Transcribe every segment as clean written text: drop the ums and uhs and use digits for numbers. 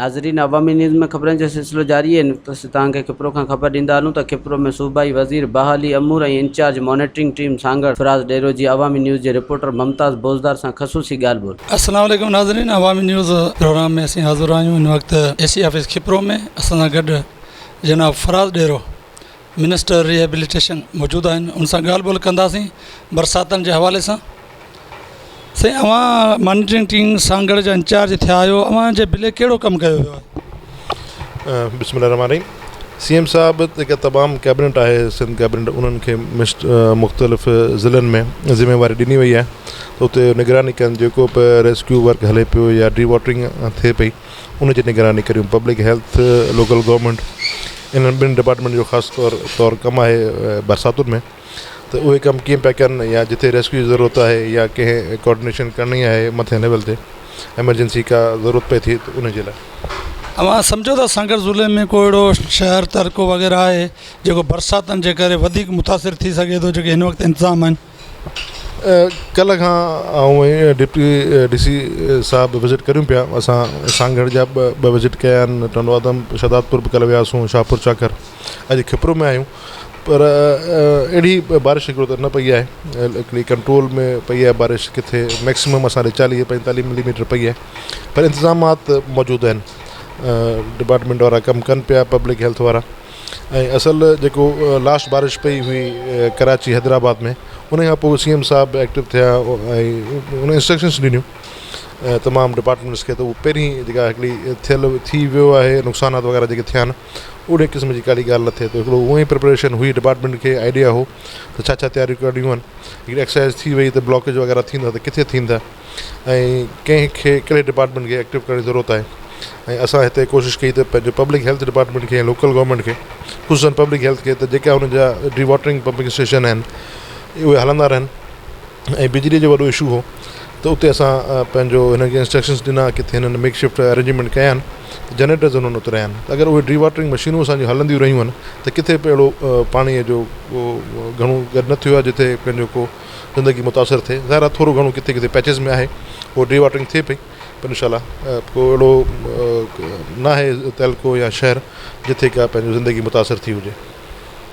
नाज़रीन, अवामी न्यूज़ में ख़बरनि जो सिलसिलो जारी है। तव्हांखे खिपरो खां ख़बर ॾींदा हलूं त खिपरो में सूबाई वज़ीर बहाली अमूर ऐं इंचार्ज मॉनिटरिंग टीम सांगड़ फराज़ डेरो जी अवामी न्यूज़ जे रिपोर्टर मुमताज़ बोज़दार सां ख़सूसी ॻाल्हि ॿोल। अस्सलाम वालेकुम नाज़रीन, अवामी न्यूज़ प्रोग्राम में असीं हाज़िर आहियूं। इन वक़्तु एसी ऑफिस खिपरो में असां सां गॾु जनाब फराज़ डेरो मिनिस्टर रिहेबिलिटेशन मौजूदु आहिनि। उन सां ॻाल्हि ॿोल कंदासीं बरसातनि जे हवाले सां। साईं, अवां मॉनिटरिंग टीम सांगड़ जा इंचार्ज थिया आहियो, अवां जे बिले कहिड़ो कमु कयो वियो आहे? बिस्मिल्लाहिर्रहमानिर्रहीम। सीएम साहब जेका तमामु कैबिनेट आहे सिंध कैबिनेट, उन्हनि खे मुख़्तलिफ़ ज़िलनि में ज़िम्मेवारी ॾिनी वई आहे त उते निगरानी कनि, जेको बि रेस्क्यू वर्क हले पियो या डी वाटरिंग थिए पई उनजी निगरानी करियूं। पब्लिक हेल्थ, लोकल गवर्नमेंट, इन्हनि ॿिनि डिपार्टमेंट जो ख़ासि तौरु कमु आहे बरसातुनि में। त उहे कमु कीअं पिया कनि, या जिथे रेस्क्यू जी ज़रूरत आहे या कंहिं कोऑर्डिनेशन करणी आहे मथे लेवल ते, एमरजेंसी का ज़रूरत पए थी त उनजे लाइ अवां सम्झो था सांगड़ ज़िले में को अहिड़ो शहर तरको वग़ैरह आहे जेको बरसातनि जे करे वधीक मुतासिर थी सघे थो, जेके हिन वक़्तु इंतज़ाम आहिनि? कल्ह खां ऐं डिप्टी DC साहब विज़िट करियूं पिया। असां सांगड़ जा ॿ विज़िट कया आहिनि, टंडवादम शहदादपुर बि कल्ह वियासीं, शाहपुर चाकर, अॼु खिपरो में आहियूं। पर अहिड़ी बारिश हिकिड़ो त न पई आहे, हिकिड़ी कंट्रोल में पई आहे बारिश, किथे मैक्सिमम असांजे 40-45 मिलीमीटर पई आहे, पर इंतज़ामात मौजूदु आहिनि। डिपार्टमेंट वारा कमु कनि पिया, पब्लिक हेल्थ वारा। ऐं असल जेको लास्ट बारिश पई हुई कराची हैदराबाद में, उन खां पोइ CM साहब एक्टिव थिया ऐं उन इंस्ट्रक्शन्स ॾिनियूं तमामु डिपार्टमेंट्स खे। त उहो पहिरीं जेका हिकिड़ी थी वियो आहे नुक़सानात वग़ैरह जेके थिया आहिनि, ओड़े क़िस्म जी काई ॻाल्हि न थिए। त हिकिड़ो उहो ई प्रिपरेशन हुई, डिपार्टमेंट खे आइडिया हो त छा छा तयारियूं करणियूं आहिनि। हिकिड़ी एक्सरसाइज थी वई त ब्लॉकेज वग़ैरह थींदा त किथे थींदा ऐं कंहिंखे कहिड़े डिपार्टमेंट खे एक्टिव करण जी ज़रूरत आहे। ऐं असां हिते कोशिशि कई त पंहिंजो पब्लिक हेल्थ डिपार्टमेंट खे ऐं लोकल गवर्नमेंट खे, ख़ुशूसनि पब्लिक हेल्थ खे, त जेका हुनजा डी वाटरिंग पंपिंग स्टेशन आहिनि उहे हलंदा रहनि। ऐं बिजलीअ जो वॾो इशू हो त उते असां पंहिंजो हिनखे इंस्ट्रक्शन्स ॾिना, किथे हिननि मेक शिफ्ट अरेंजमेंट कया आहिनि, जनरेटर्स उन्हनि उतरिया आहिनि। त अगरि उहे डी वाटरिंग मशीनूं असांजी हलंदियूं रहियूं आहिनि त किथे बि अहिड़ो पाणीअ जो घणो गॾु न थियो आहे जिथे पंहिंजो को ज़िंदगी मुतासिर थिए। ज़ाहिर आहे थोरो घणो किथे किथे पैचिस में आहे उहो डी वाटरिंग थिए पई, पर इंशाल्लाह को अहिड़ो न आहे तइल्को या शहर जिथे का पंहिंजो ज़िंदगी मुतासिर थी हुजे।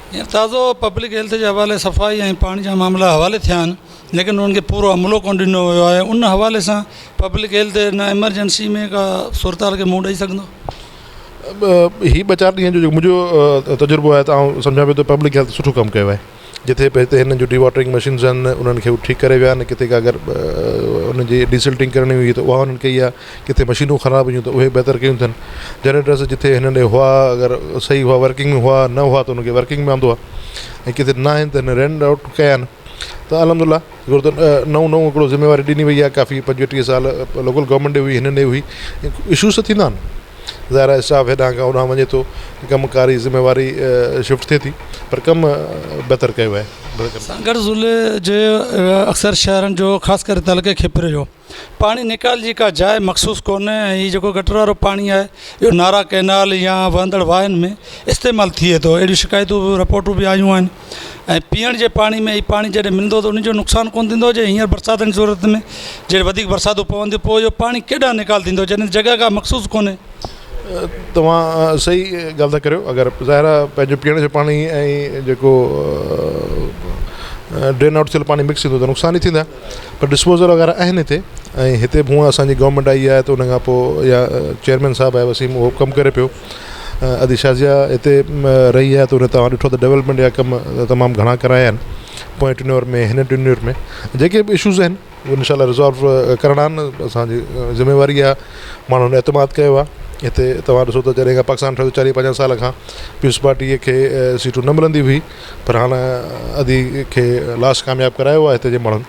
हींअर ताज़ो पब्लिक हेल्थ जे हवाले सफ़ाई ऐं पाणी जा मामला हवाले थिया आहिनि, लेकिन उन्हनि खे पूरो अमलो कोन ॾिनो वियो आहे। उन हवाले सां पब्लिक हेल्थ न एमरजेंसी में का सूरताल खे मुंहुं ॾेई सघंदो? ही 2-4 ॾींहं जो जेको मुंहिंजो तजुर्बो आहे त आउं सम्झां पियो त पब्लिक हेल्थ सुठो कमु कयो आहे। जिथे बि हिते हिननि जो डी वाटरिंग मशीन्स आहिनि उन्हनि खे ठीकु करे विया आहिनि। किथे का अगरि उनजी डिसिल्टिंग करणी हुई त उहा उन्हनि कई आहे, किथे मशीनूं ख़राबु हुयूं त उहे बहितर कयूं अथनि। जनरेटर्स जिथे हिननि हुआ अगरि सही हुआ, वर्किंग में हुआ, न हुआ त उनखे वर्किंग में आंदो आहे। ऐं किथे न आहिनि त हिन रेंट आउट कया आहिनि। त अलहमदिल्ला हिकिड़ो त नओं हिकिड़ो ज़िम्मेवारी ॾिनी वई आहे। काफ़ी 25-30 साल लोकल गवर्नमेंट ॾे हुई, हिन ॾे हुई। इशूज़ त थींदा आहिनि, ज़ाहिर आहे स्टाफ हेॾां खां होॾां वञे थो, कमकारी ज़िम्मेवारी शिफ्ट थिए थी, पर कमु बहितर कयो आहे। सांगड़ ज़िले जे अक्सर शहरनि जो ख़ासि करे तलके खिपरे जो पाणी निकाल जी का जाइ मख़सूस कोन्हे। ऐं हीउ जेको गटर वारो पाणी आहे इहो नारा कैनाल या वहंदड़ वाहनि में इस्तेमालु थिए थो। अहिड़ियूं शिकायतूं रिपोर्टूं बि आयूं आहिनि। ऐं पीअण जे पाणी में हीउ पाणी जॾहिं मिलंदो त उनजो नुक़सानु कोन थींदो? जे हींअर बरसातनि जी ज़रूरत में जॾहिं वधीक बरसातूं पवंदियूं पोइ इहो पाणी केॾांहुं निकाल थींदो जॾहिं जॻह का मख़सूस कोन्हे? तव्हां सही ॻाल्हि था करियो। अगरि ज़ाहिर आहे पंहिंजो पीअण जो पाणी ऐं जेको ड्रेन आउट थियल पाणी मिक्स थींदो त नुक़सान ई थींदा, पर डिस्पोज़ल वग़ैरह आहिनि हिते। ऐं हिते बि हूअं असांजी गवर्नमेंट आई आहे त उन खां पोइ या चेयरमैन साहबु आहे वसीम, उहो कमु करे पियो। अदी शाज़िया हिते रही आहे त उन तव्हां ॾिठो त डेवलपमेंट जा कम तमामु घणा कराया आहिनि पोएं टिन्योर में, हिन टिन्योर में। जेके बि इशूज़ आहिनि उहे इंशाल्लाह रिज़ॉल्व करणा आहिनि। असांजी ज़िम्मेवारी आहे, माण्हुनि एतमाद कयो आहे। हिते तव्हां ॾिसो त जॾहिं खां पाकिस्तान ठहियो 40-50 साल खां पीपुल्स पार्टीअ खे सीटूं न मिलंदी हुई, पर हाणे अदी खे लास्ट कामयाबु करायो आहे हिते जे माण्हुनि।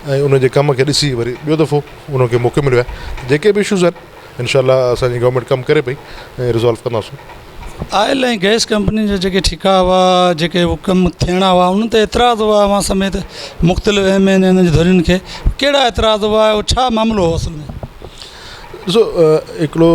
ऐं उनजे कम खे ॾिसी वरी ॿियो दफ़ो उनखे मौक़ो मिलियो आहे। जेके बि इशूज़ आहिनि इंशाल्लाह असांजी गवर्नमेंट कमु करे पई ऐं रिज़ॉल्व कंदासीं। आयल ऐं गैस कंपनी जा जेके ठेका हुआ, जेके कमु थियणा हुआ, उन ते एतिराज़ हुआ अवां समेत मुख़्तलिफ़ MN हिन जी धुरियुनि खे, कहिड़ा एतिराज़ हुआ? उहो छा मामिलो हो असल में? ॾिसो, हिकिड़ो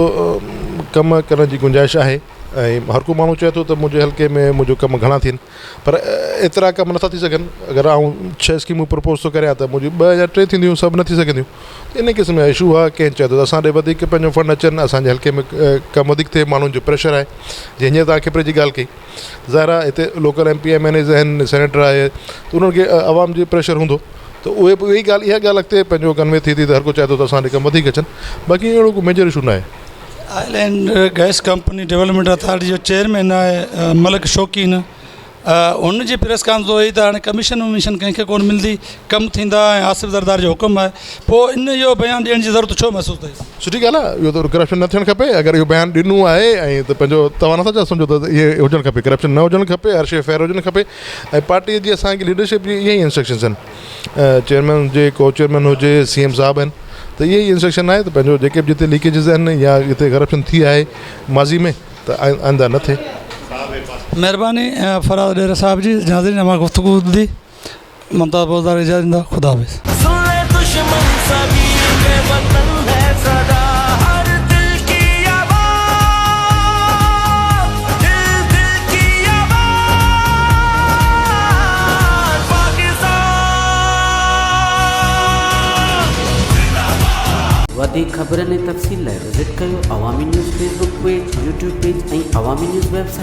कमु करण जी गुंजाइश आहे ऐं हर को माण्हू चए थो त मुंहिंजे हल्के में मुंहिंजो कमु घणा थियनि पर एतिरा कम नथा थी सघनि अगरि आउं 6 स्कीमूं प्रपोज़ थो करियां त मुंहिंजी 2 या 3 थींदियूं सभु न थी सघंदियूं इन क़िस्म जा इशू आहे कंहिं चए थो त असां ॾे वधीक पंहिंजो फंड अचनि असांजे हल्के में कमु वधीक थिए माण्हुनि जो प्रेशर आहे जीअं हींअर तव्हां खिपरे जी ॻाल्हि कई ज़ाहिर आहे हिते लोकल MPMNAs आहिनि सेनेटर आहे त उन्हनि खे आवाम जी प्रेशर हूंदो त उहे बि इहा ॻाल्हि अॻिते पंहिंजो कन्वे थी त हर को चाहे थो त असां ॾे कमु वधीक अचनि बाक़ी अहिड़ो को मेजर इशू न आहे island gas company development authority जो चेयरमैन आहे मलिक शौकीन हुन जी प्रेस कॉन्फ्रेंस हुई त हाणे कमीशन वमीशन कंहिंखे कोन मिलंदी कमु थींदा ऐं आसिफ़ ज़रदार जो हुकुम आहे पोइ इन जो बयानु ॾियण जी ज़रूरत छो महसूसु अथई सुठी ॻाल्हि आहे इहो त करप्शन न थियणु खपे अगरि इहो बयानु ॾिनो आहे ऐं त पंहिंजो तव्हां नथा छा सम्झो त इहे हुजणु खपे करप्शन न हुजणु खपे हर शइ फेयर हुजणु खपे ऐं पार्टीअ जी असांजी लीडरशिप जी इहे ई इंस्ट्रक्शन्स आहिनि चेयरमैन हुजे को चेयरमैन हुजे CM साहब आहिनि त इहे ई इंस्ट्रक्शन आहे त पंहिंजो जेके बि जिते लीकेजिस आहिनि या जिते करप्शन थी आहे माज़ी में त आइंदा न थिए महिरबानी फराज़ डेरा साहब जी नाज़रीन मां गुफ़्तगू दी मुमताज़ बोज़दार इजाज़त ॾींदा ख़ुदा हाफ़िज़ वधीक ख़बरनि ऐं तफ़सील लाइ विज़िट कयो अवामी news Facebook page YouTube page ऐं अवामी न्यूज़ वेबसाइट